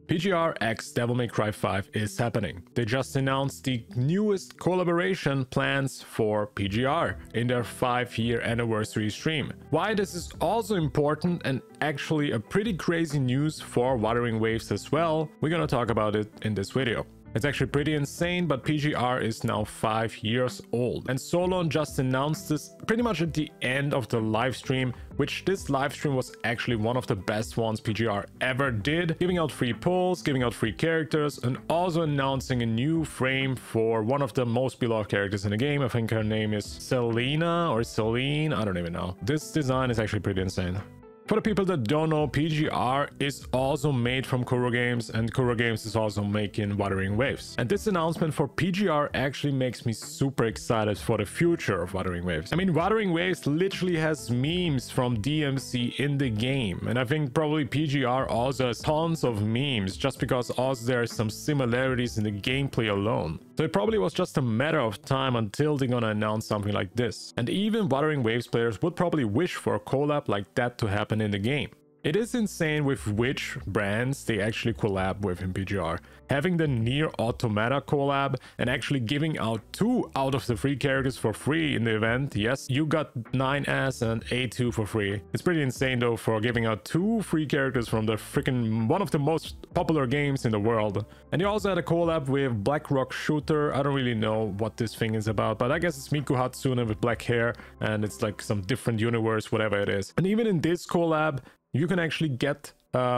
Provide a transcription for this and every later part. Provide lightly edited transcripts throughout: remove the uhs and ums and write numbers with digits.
PGR X Devil May Cry 5 is happening. They just announced the newest collaboration plans for PGR in their 5-year anniversary stream. Why this is also important and actually a pretty crazy news for Wuthering Waves as well, we're gonna talk about it in this video. It's actually pretty insane, but PGR is now 5 years old. And Solon just announced this pretty much at the end of the live stream, which this live stream was actually one of the best ones PGR ever did, giving out free pulls, giving out free characters, and also announcing a new frame for one of the most beloved characters in the game. I think her name is Selena or Celine, I don't even know. This design is actually pretty insane. For the people that don't know, PGR is also made from Kuro Games, and Kuro Games is also making Wuthering Waves. And this announcement for PGR actually makes me super excited for the future of Wuthering Waves. I mean, Wuthering Waves literally has memes from DMC in the game, and I think probably PGR also has tons of memes just because also there are some similarities in the gameplay alone. So it probably was just a matter of time until they're gonna announce something like this. And even Wuthering Waves players would probably wish for a collab like that to happen in the game. It is insane with which brands they actually collab with in PGR. Having the Nier Automata collab and actually giving out 2 out of the 3 characters for free in the event. Yes, you got 9S and A2 for free. It's pretty insane though for giving out 2 free characters from the freaking one of the most popular games in the world. And you also had a collab with Black Rock Shooter. I don't really know what this thing is about, but I guess it's Miku Hatsune with black hair and it's like some different universe, whatever it is. And even in this collab, you can actually get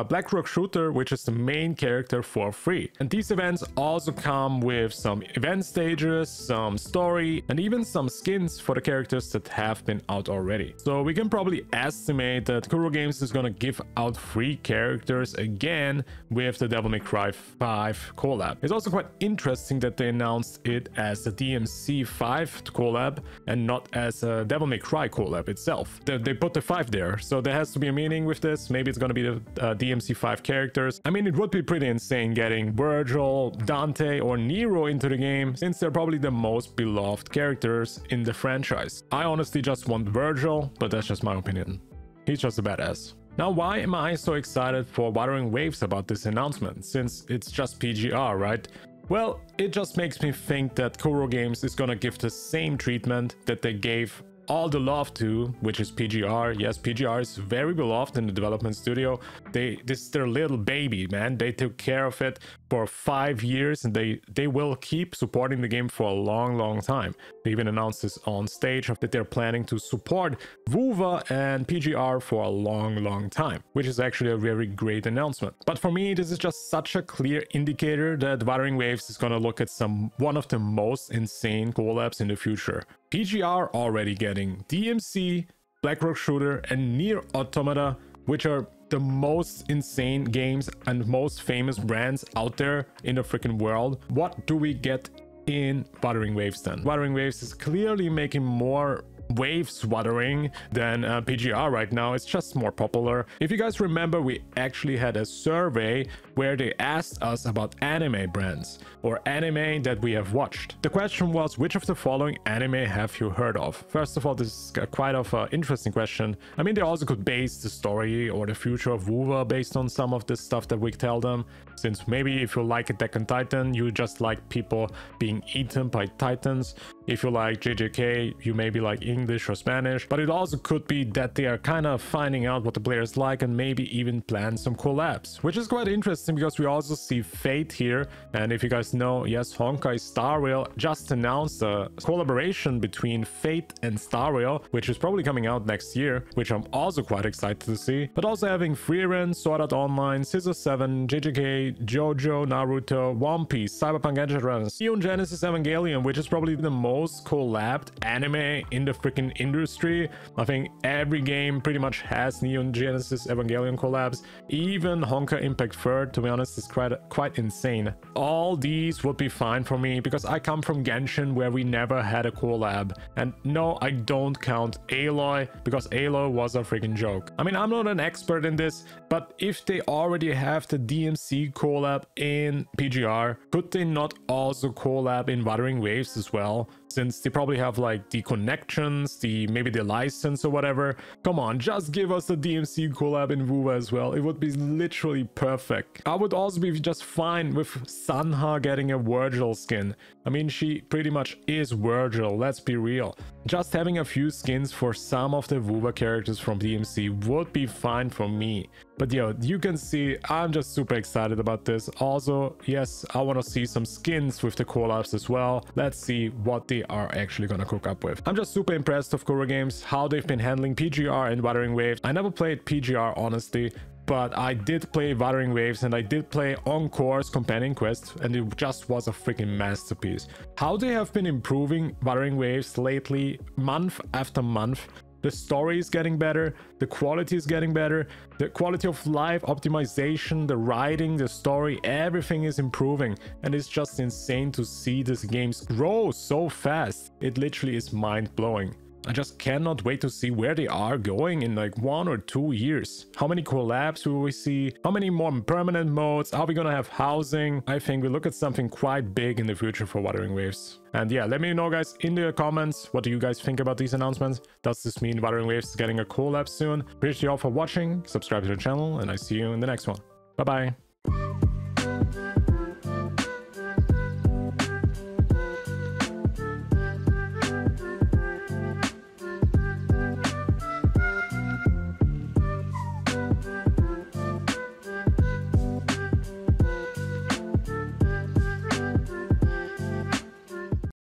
Black Rock Shooter, which is the main character, for free. And these events also come with some event stages, some story, and even some skins for the characters that have been out already. So we can probably estimate that Kuro Games is gonna give out free characters again with the Devil May Cry 5 collab. It's also quite interesting that they announced it as a DMC 5 collab and not as a Devil May Cry collab itself. They put the 5 there, so there has to be a meaning with this. Maybe it's gonna be the DMC5 characters. I mean, it would be pretty insane getting Virgil, Dante, or Nero into the game, since they're probably the most beloved characters in the franchise. I honestly just want Virgil, but that's just my opinion. He's just a badass. Now, why am I so excited for Wuthering Waves about this announcement, since it's just PGR, right? Well, it just makes me think that Kuro Games is gonna give the same treatment that they gave all the love to, which is PGR. Yes, PGR is very beloved in the development studio. This is their little baby, man. They took care of it for 5 years, and they will keep supporting the game for a long time. They even announced this on stage that they're planning to support wuwa and PGR for a long time, which is actually a very great announcement. But for me, this is just such a clear indicator that Wuthering Waves is gonna look at one of the most insane collabs in the future. PGR already getting DMC, Black Rock Shooter, and Nier Automata, which are the most insane games and most famous brands out there in the freaking world. What do we get in Wuthering Waves then? Wuthering Waves is clearly making more waves wuthering than PGR right now. It's just more popular. If you guys remember, we actually had a survey where they asked us about anime brands or anime that we have watched. The question was, which of the following anime have you heard of? First of all, this is quite of an interesting question. I mean, they also could base the story or the future of wuwa based on some of the stuff that we tell them, since maybe if you like Attack on Titan, you just like people being eaten by titans. If you like JJK, you maybe like English or Spanish, but it also could be that they are kind of finding out what the players like and maybe even plan some collabs, which is quite interesting because we also see Fate here. And if you guys know, yes, Honkai Star Rail just announced a collaboration between Fate and Star Rail, which is probably coming out next year, which I'm also quite excited to see. But also having Frieren, Sword Art Online, Scissor 7, JJK, JoJo, Naruto, One Piece, Cyberpunk Edge Runners, Neon Genesis Evangelion, which is probably the most collabed anime in the freaking industry. I think every game pretty much has Neon Genesis Evangelion collabs. Even Honkai Impact 3rd, to be honest, is quite insane. All these would be fine for me because I come from Genshin where we never had a collab. And no, I don't count Aloy because Aloy was a freaking joke. I mean, I'm not an expert in this, but if they already have the DMC collab in PGR, could they not also collab in Wuthering Waves as well? since they probably have like the connections, maybe the license or whatever. Come on, just give us a DMC collab in WUWA as well. It would be literally perfect. I would also be just fine with Sanha getting a Virgil skin. I mean, she pretty much is Virgil, let's be real. Just having a few skins for some of the WUWA characters from DMC would be fine for me. But yo, you can see I'm just super excited about this. Also, yes, I want to see some skins with the collabs as well. Let's see what they are actually gonna cook up with. I'm just super impressed of Kuro Games, how they've been handling PGR and Wuthering Waves. I never played PGR honestly, but I did play Wuthering Waves and I did play Encore's Companion Quest, and it just was a freaking masterpiece. How they have been improving Wuthering Waves lately, month after month. The story is getting better, the quality is getting better, the quality of life, optimization, the writing, the story, everything is improving. And it's just insane to see these games grow so fast. It literally is mind-blowing. I just cannot wait to see where they are going in like 1 or 2 years. How many collabs will we see? How many more permanent modes? Are we gonna have housing? I think we look at something quite big in the future for Wuthering Waves. And yeah, let me know guys in the comments, what do you guys think about these announcements? Does this mean Wuthering Waves is getting a collab soon? Appreciate you all for watching, subscribe to the channel, and I see you in the next one. Bye bye.